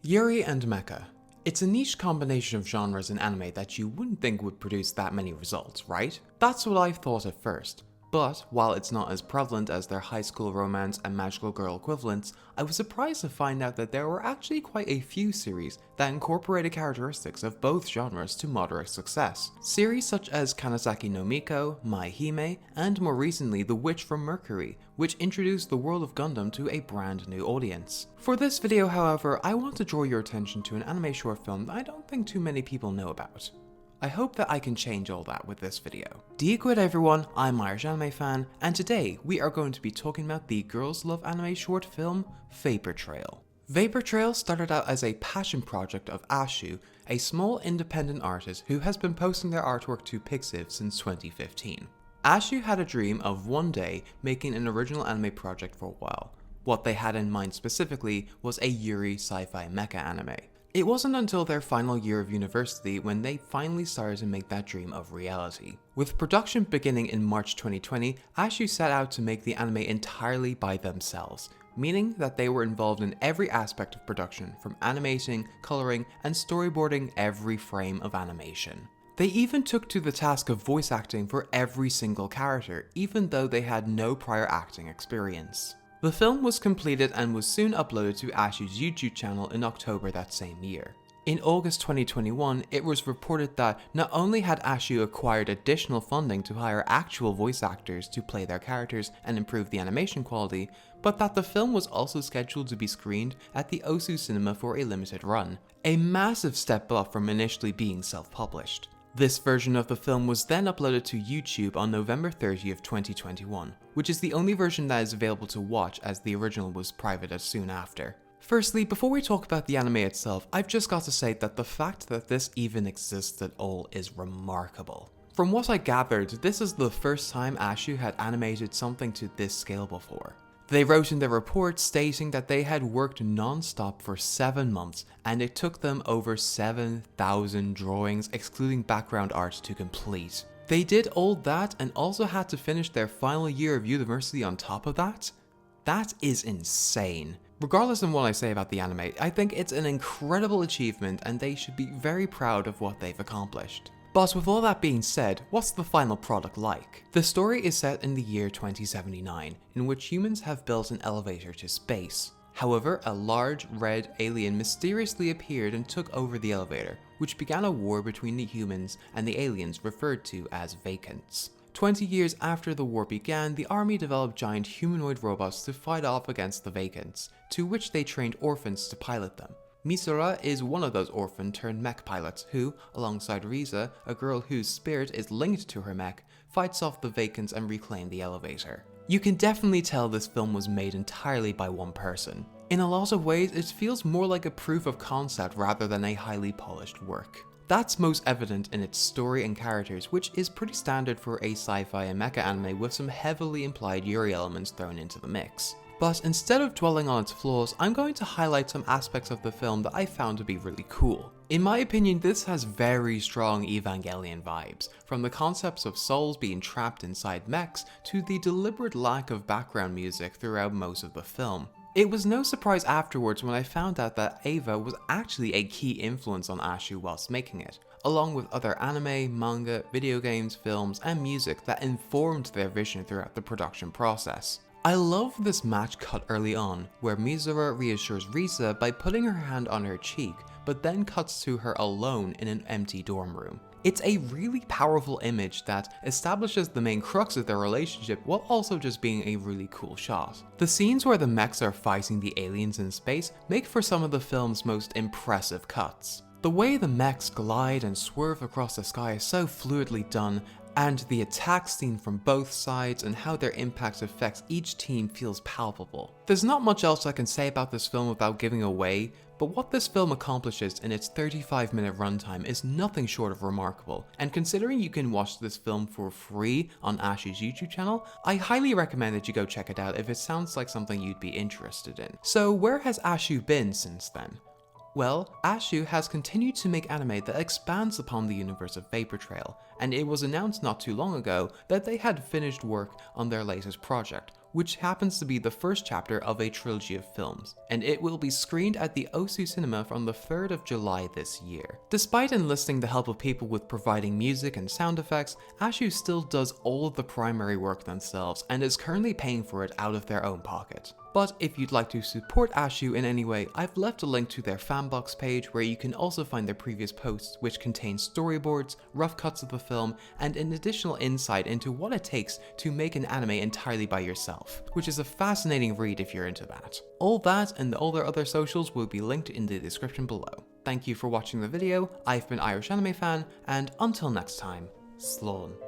Yuri and Mecha. It's a niche combination of genres in anime that you wouldn't think would produce that many results, right? That's what I thought at first. But while it's not as prevalent as their high school romance and magical girl equivalents, I was surprised to find out that there were actually quite a few series that incorporated characteristics of both genres to moderate success. Series such as Kanazaki no Miko, Mai Hime, and more recently The Witch from Mercury, which introduced the world of Gundam to a brand new audience. For this video, however, I want to draw your attention to an anime short film that I don't think too many people know about. I hope that I can change all that with this video. Good everyone, I'm IrishAnimeFan, and today we are going to be talking about the girls love anime short film, Vapor Trail. Vapor Trail started out as a passion project of Ashu, a small independent artist who has been posting their artwork to Pixiv since 2015. Ashu had a dream of one day making an original anime project for a while. What they had in mind specifically was a Yuri sci-fi mecha anime. It wasn't until their final year of university when they finally started to make that dream of reality. With production beginning in March 2020, Ashu set out to make the anime entirely by themselves, meaning that they were involved in every aspect of production, from animating, coloring, and storyboarding every frame of animation. They even took to the task of voice acting for every single character, even though they had no prior acting experience. The film was completed and was soon uploaded to Ashu's YouTube channel in October that same year. In August 2021, it was reported that not only had Ashu acquired additional funding to hire actual voice actors to play their characters and improve the animation quality, but that the film was also scheduled to be screened at the Osu Cinema for a limited run, a massive step up from initially being self-published. This version of the film was then uploaded to YouTube on November 30th, 2021, which is the only version that is available to watch as the original was private as soon after. Firstly, before we talk about the anime itself, I've just got to say that the fact that this even exists at all is remarkable. From what I gathered, this is the first time Ashu had animated something to this scale before. They wrote in their report stating that they had worked non-stop for 7 months and it took them over 7,000 drawings excluding background art to complete. They did all that and also had to finish their final year of university on top of that? That is insane. Regardless of what I say about the anime, I think it's an incredible achievement and they should be very proud of what they've accomplished. But with all that being said, what's the final product like? The story is set in the year 2079, in which humans have built an elevator to space. However, a large red alien mysteriously appeared and took over the elevator, which began a war between the humans and the aliens referred to as Vacants. 20 years after the war began, the army developed giant humanoid robots to fight off against the Vacants, to which they trained orphans to pilot them. Misora is one of those orphan-turned-mech pilots who, alongside Riza, a girl whose spirit is linked to her mech, fights off the Vacants and reclaim the elevator. You can definitely tell this film was made entirely by one person. In a lot of ways, it feels more like a proof of concept rather than a highly polished work. That's most evident in its story and characters, which is pretty standard for a sci-fi and mecha anime with some heavily implied Yuri elements thrown into the mix. But instead of dwelling on its flaws, I'm going to highlight some aspects of the film that I found to be really cool. In my opinion, this has very strong Evangelion vibes, from the concepts of souls being trapped inside mechs to the deliberate lack of background music throughout most of the film. It was no surprise afterwards when I found out that Eva was actually a key influence on Ashu whilst making it, along with other anime, manga, video games, films, and music that informed their vision throughout the production process. I love this match cut early on, where Misora reassures Riza by putting her hand on her cheek, but then cuts to her alone in an empty dorm room. It's a really powerful image that establishes the main crux of their relationship while also just being a really cool shot. The scenes where the mechs are fighting the aliens in space make for some of the film's most impressive cuts. The way the mechs glide and swerve across the sky is so fluidly done, and the attacks seen from both sides and how their impact affects each team feels palpable. There's not much else I can say about this film without giving away, but what this film accomplishes in its 35-minute runtime is nothing short of remarkable, and considering you can watch this film for free on Ashu's YouTube channel, I highly recommend that you go check it out if it sounds like something you'd be interested in. So where has Ashu been since then? Well, Ashu has continued to make anime that expands upon the universe of Vapor Trail, and it was announced not too long ago that they had finished work on their latest project, which happens to be the first chapter of a trilogy of films, and it will be screened at the Osu Cinema from the 3rd of July this year. Despite enlisting the help of people with providing music and sound effects, Ashu still does all of the primary work themselves and is currently paying for it out of their own pocket. But if you'd like to support Ashu in any way, I've left a link to their fanbox page where you can also find their previous posts, which contain storyboards, rough cuts of the film, and an additional insight into what it takes to make an anime entirely by yourself, which is a fascinating read if you're into that. All that and all their other socials will be linked in the description below. Thank you for watching the video, I've been IrishAnimeFan, and until next time, Slán.